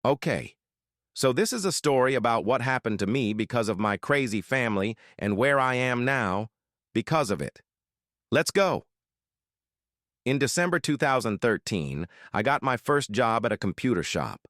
Okay, so this is a story about what happened to me because of my crazy family and where I am now because of it. Let's go. In December 2013, I got my first job at a computer shop.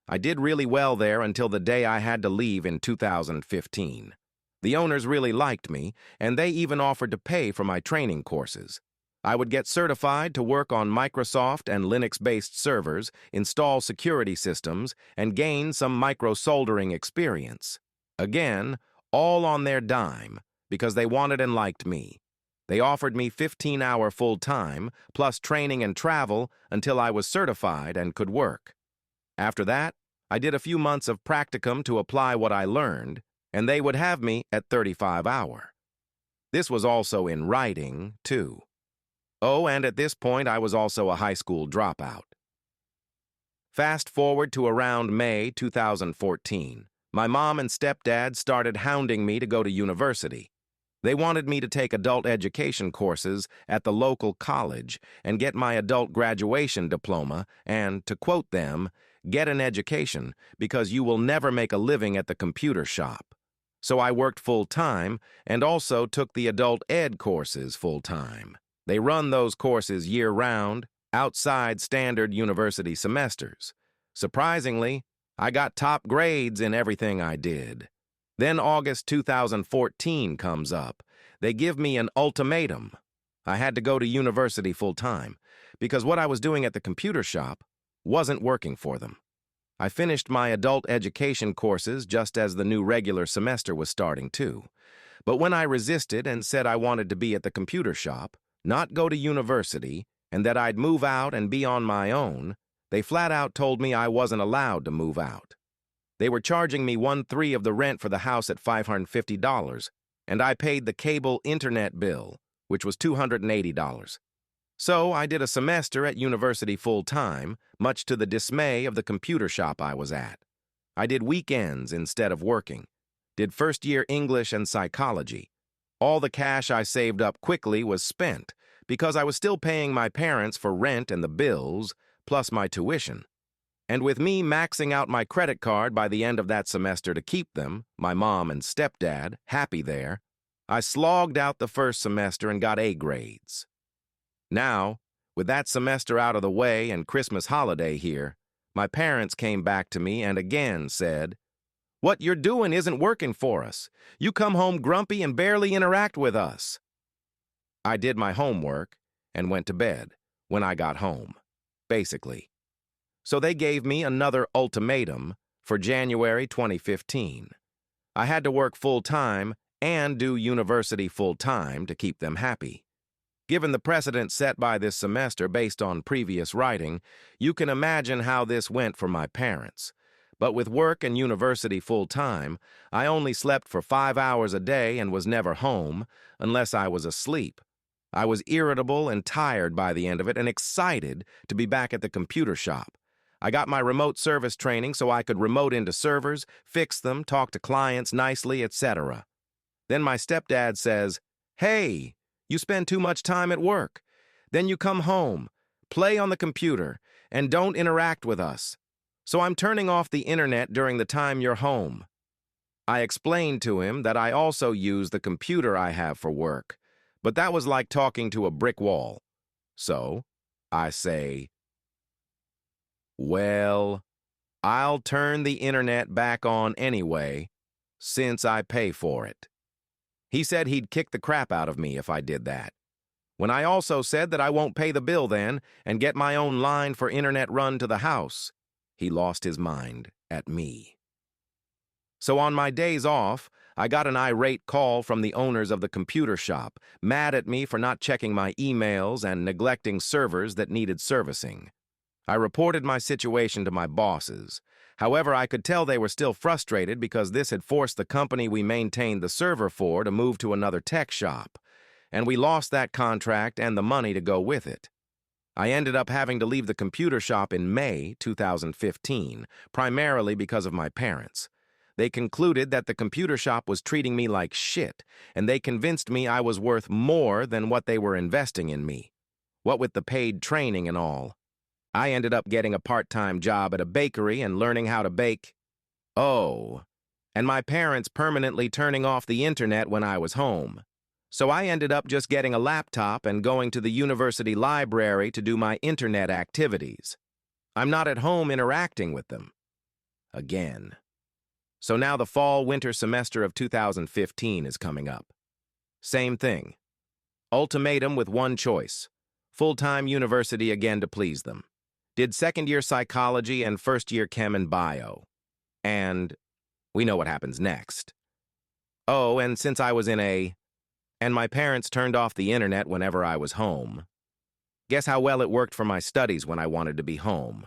I did really well there until the day I had to leave in 2015. The owners really liked me, and they even offered to pay for my training courses. I would get certified to work on Microsoft and Linux-based servers, install security systems, and gain some micro-soldering experience. Again, all on their dime, because they wanted and liked me. They offered me 15-hour full-time, plus training and travel until I was certified and could work. After that, I did a few months of practicum to apply what I learned, and they would have me at 35-hour. This was also in writing, too. Oh, and at this point, I was also a high school dropout. Fast forward to around May 2014. My mom and stepdad started hounding me to go to university. They wanted me to take adult education courses at the local college and get my adult graduation diploma and, to quote them, get an education because you will never make a living at the computer shop. So I worked full-time and also took the adult ed courses full-time. They run those courses year-round, outside standard university semesters. Surprisingly, I got top grades in everything I did. Then August 2014 comes up. They give me an ultimatum. I had to go to university full-time because what I was doing at the computer shop wasn't working for them. I finished my adult education courses just as the new regular semester was starting too. But when I resisted and said I wanted to be at the computer shop, not go to university, and that I'd move out and be on my own, they flat out told me I wasn't allowed to move out. They were charging me 1/3 of the rent for the house at $550, and I paid the cable internet bill, which was $280. So I did a semester at university full-time, much to the dismay of the computer shop I was at. I did weekends instead of working, did first-year English and psychology. All the cash I saved up quickly was spent because I was still paying my parents for rent and the bills, plus my tuition. And with me maxing out my credit card by the end of that semester to keep them, my mom and stepdad, happy there, I slogged out the first semester and got A grades. Now, with that semester out of the way and Christmas holiday here, my parents came back to me and again said, "What you're doing isn't working for us. You come home grumpy and barely interact with us." I did my homework and went to bed when I got home, basically. So they gave me another ultimatum for January 2015. I had to work full-time and do university full-time to keep them happy. Given the precedent set by this semester based on previous writing, you can imagine how this went for my parents. But with work and university full-time, I only slept for 5 hours a day and was never home unless I was asleep. I was irritable and tired by the end of it and excited to be back at the computer shop. I got my remote service training so I could remote into servers, fix them, talk to clients nicely, etc. Then my stepdad says, "Hey, you spend too much time at work. Then you come home, play on the computer, and don't interact with us. So I'm turning off the internet during the time you're home." I explained to him that I also use the computer I have for work, but that was like talking to a brick wall. So I say, "Well, I'll turn the internet back on anyway, since I pay for it." He said he'd kick the crap out of me if I did that. When I also said that I won't pay the bill then and get my own line for internet run to the house, he lost his mind at me. So on my days off, I got an irate call from the owners of the computer shop, mad at me for not checking my emails and neglecting servers that needed servicing. I reported my situation to my bosses. However, I could tell they were still frustrated because this had forced the company we maintained the server for to move to another tech shop, and we lost that contract and the money to go with it. I ended up having to leave the computer shop in May 2015, primarily because of my parents. They concluded that the computer shop was treating me like shit, and they convinced me I was worth more than what they were investing in me. What with the paid training and all. I ended up getting a part-time job at a bakery and learning how to bake. Oh, and my parents permanently turning off the internet when I was home. So I ended up just getting a laptop and going to the university library to do my internet activities. I'm not at home interacting with them. Again. So now the fall-winter semester of 2015 is coming up. Same thing. Ultimatum with one choice. Full-time university again to please them. Did second-year psychology and first-year chem and bio. And we know what happens next. Oh, and since I was and my parents turned off the internet whenever I was home. Guess how well it worked for my studies when I wanted to be home.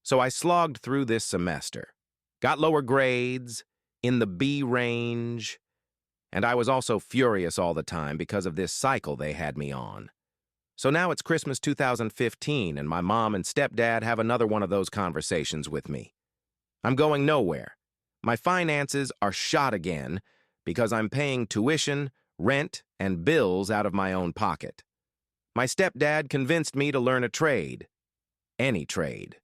So I slogged through this semester. Got lower grades, in the B range, and I was also furious all the time because of this cycle they had me on. So now it's Christmas 2015 and my mom and stepdad have another one of those conversations with me. I'm going nowhere. My finances are shot again because I'm paying tuition, rent, and bills out of my own pocket. My stepdad convinced me to learn a trade. Any trade.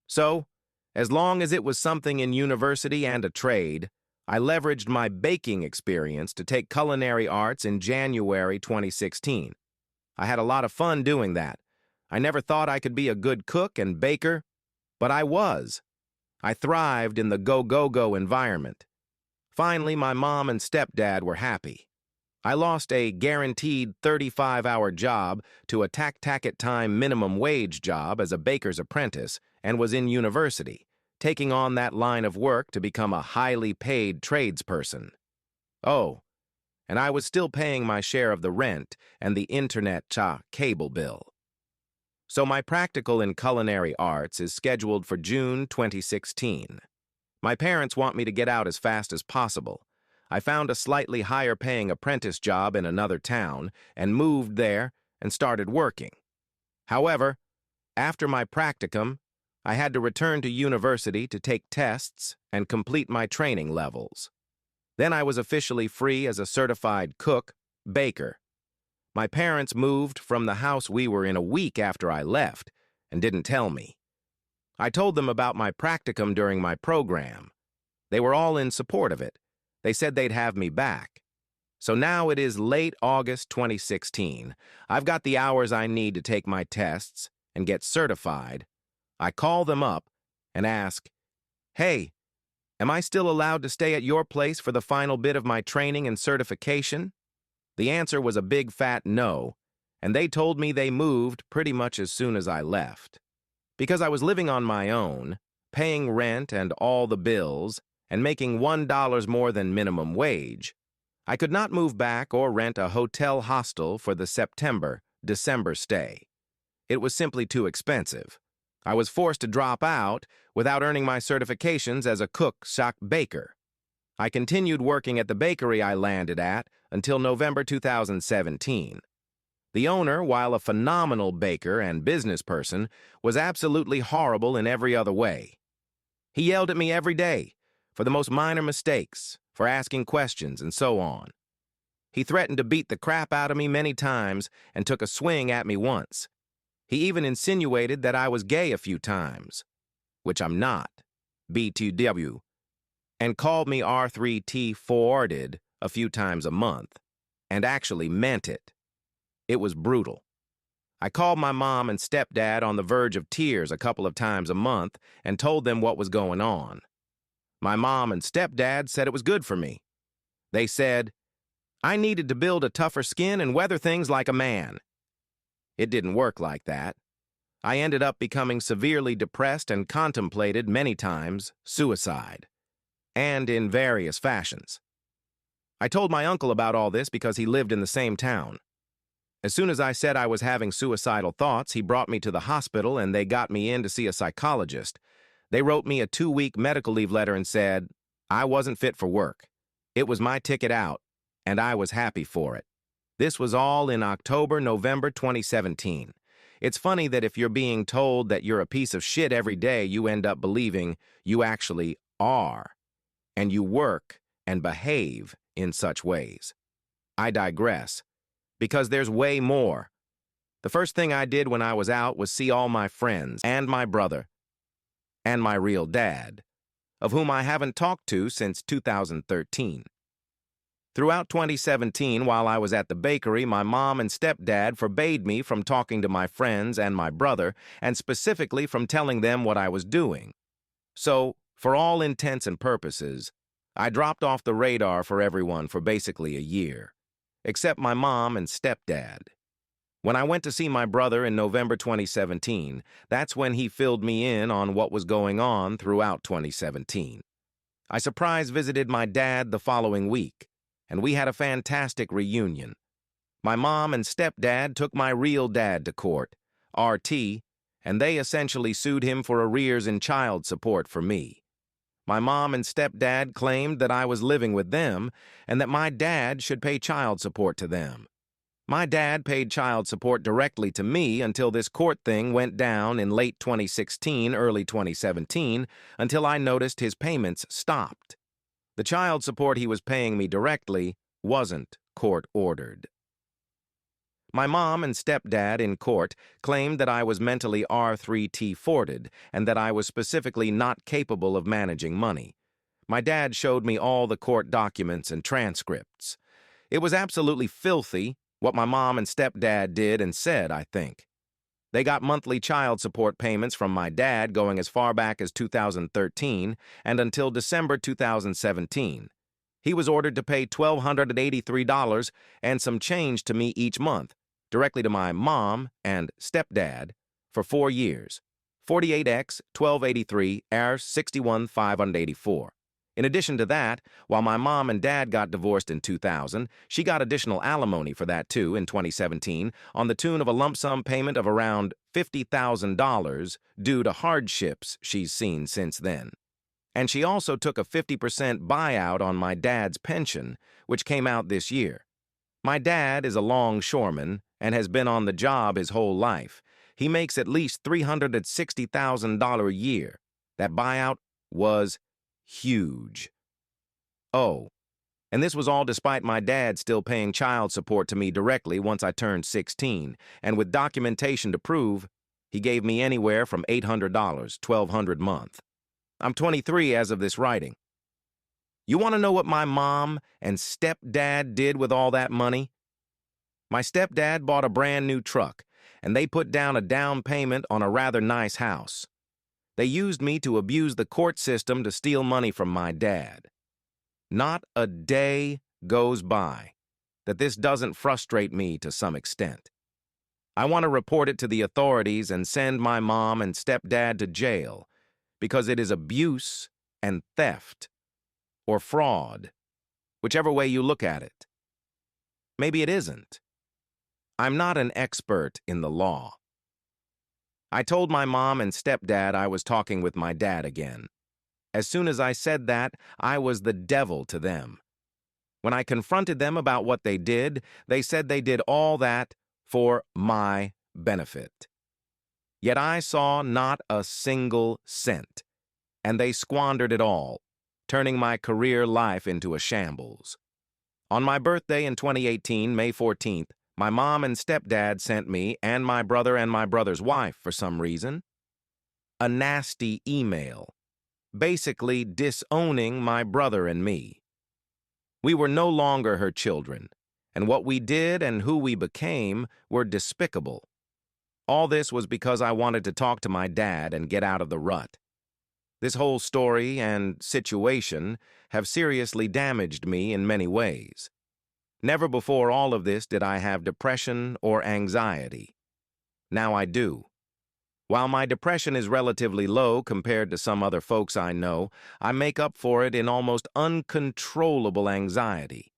So, as long as it was something in university and a trade, I leveraged my baking experience to take culinary arts in January 2016. I had a lot of fun doing that. I never thought I could be a good cook and baker, but I was. I thrived in the go-go-go environment. Finally, my mom and stepdad were happy. I lost a guaranteed 35-hour job to a tack-tack-at-time minimum wage job as a baker's apprentice and was in university, taking on that line of work to become a highly paid tradesperson. Oh, and I was still paying my share of the rent and the internet cable bill. So my practical in culinary arts is scheduled for June 2016. My parents want me to get out as fast as possible. I found a slightly higher-paying apprentice job in another town and moved there and started working. However, after my practicum, I had to return to university to take tests and complete my training levels. Then I was officially free as a certified cook, baker. My parents moved from the house we were in a week after I left and didn't tell me. I told them about my practicum during my program. They were all in support of it. They said they'd have me back. So now it is late August 2016. I've got the hours I need to take my tests and get certified. I call them up and ask, "Hey, am I still allowed to stay at your place for the final bit of my training and certification?" The answer was a big fat no, and they told me they moved pretty much as soon as I left. Because I was living on my own, paying rent and all the bills, and making $1 more than minimum wage, I could not move back or rent a hotel hostel for the September-December stay. It was simply too expensive. I was forced to drop out without earning my certifications as a cook/baker. I continued working at the bakery I landed at until November 2017. The owner, while a phenomenal baker and business person, was absolutely horrible in every other way. He yelled at me every day for the most minor mistakes, for asking questions, and so on. He threatened to beat the crap out of me many times and took a swing at me once. He even insinuated that I was gay a few times, which I'm not, BTW, and called me R3T4'd a few times a month, and actually meant it. It was brutal. I called my mom and stepdad on the verge of tears a couple of times a month and told them what was going on. My mom and stepdad said it was good for me. They said, I needed to build a tougher skin and weather things like a man. It didn't work like that. I ended up becoming severely depressed and contemplated many times suicide, and in various fashions. I told my uncle about all this because he lived in the same town. As soon as I said I was having suicidal thoughts, he brought me to the hospital and they got me in to see a psychologist. They wrote me a 2-week medical leave letter and said I wasn't fit for work. It was my ticket out, and I was happy for it. This was all in October-November 2017. It's funny that if you're being told that you're a piece of shit every day, you end up believing you actually are, and you work and behave in such ways. I digress, because there's way more. The first thing I did when I was out was see all my friends and my brother and my real dad, of whom I haven't talked to since 2013. Throughout 2017, while I was at the bakery, my mom and stepdad forbade me from talking to my friends and my brother, and specifically from telling them what I was doing. So, for all intents and purposes, I dropped off the radar for everyone for basically a year, except my mom and stepdad. When I went to see my brother in November 2017, that's when he filled me in on what was going on throughout 2017. I surprise visited my dad the following week, and we had a fantastic reunion. My mom and stepdad took my real dad to court, RT, and they essentially sued him for arrears in child support for me. My mom and stepdad claimed that I was living with them and that my dad should pay child support to them. My dad paid child support directly to me until this court thing went down in late 2016, early 2017, until I noticed his payments stopped. The child support he was paying me directly wasn't court-ordered. My mom and stepdad in court claimed that I was mentally R3T-forted and that I was specifically not capable of managing money. My dad showed me all the court documents and transcripts. It was absolutely filthy what my mom and stepdad did and said, I think. They got monthly child support payments from my dad going as far back as 2013 and until December 2017. He was ordered to pay $1,283 and some change to me each month, directly to my mom and stepdad, for 4 years. 48x 1283 Rs 61,584. In addition to that, while my mom and dad got divorced in 2000, she got additional alimony for that too in 2017 on the tune of a lump sum payment of around $50,000 due to hardships she's seen since then. And she also took a 50% buyout on my dad's pension, which came out this year. My dad is a longshoreman and has been on the job his whole life. He makes at least $360,000 a year. That buyout was huge. Oh, and this was all despite my dad still paying child support to me directly once I turned 16, and with documentation to prove, he gave me anywhere from $800, $1,200 a month. I'm 23 as of this writing. You want to know what my mom and stepdad did with all that money? My stepdad bought a brand new truck, and they put down a down payment on a rather nice house. They used me to abuse the court system to steal money from my dad. Not a day goes by that this doesn't frustrate me to some extent. I want to report it to the authorities and send my mom and stepdad to jail because it is abuse and theft or fraud, whichever way you look at it. Maybe it isn't. I'm not an expert in the law. I told my mom and stepdad I was talking with my dad again. As soon as I said that, I was the devil to them. When I confronted them about what they did, they said they did all that for my benefit. Yet I saw not a single cent, and they squandered it all, turning my career life into a shambles. On my birthday in 2018, May 14th, my mom and stepdad sent me and my brother's wife, for some reason, a nasty email, basically disowning my brother and me. We were no longer her children, and what we did and who we became were despicable. All this was because I wanted to talk to my dad and get out of the rut. This whole story and situation have seriously damaged me in many ways. Never before all of this did I have depression or anxiety. Now I do. While my depression is relatively low compared to some other folks I know, I make up for it in almost uncontrollable anxiety.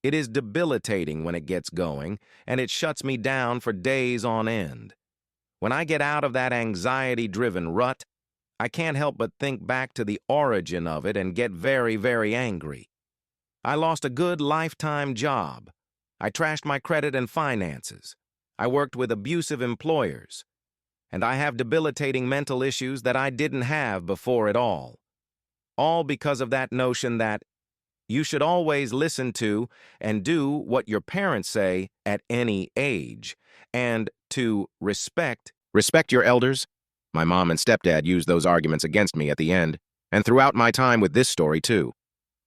It is debilitating when it gets going, and it shuts me down for days on end. When I get out of that anxiety-driven rut, I can't help but think back to the origin of it and get very, very angry. I lost a good lifetime job. I trashed my credit and finances. I worked with abusive employers. And I have debilitating mental issues that I didn't have before it all. All because of that notion that you should always listen to and do what your parents say at any age, and To respect your elders. My mom and stepdad used those arguments against me at the end, and throughout my time with this story too.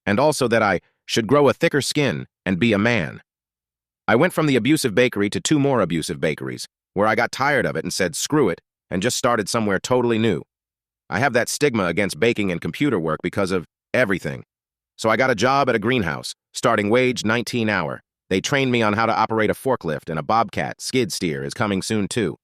And also that I should grow a thicker skin and be a man. I went from the abusive bakery to 2 more abusive bakeries, where I got tired of it and said screw it, and just started somewhere totally new. I have that stigma against baking and computer work because of everything. So I got a job at a greenhouse, starting wage 19 hour. They trained me on how to operate a forklift, and a Bobcat skid steer is coming soon too.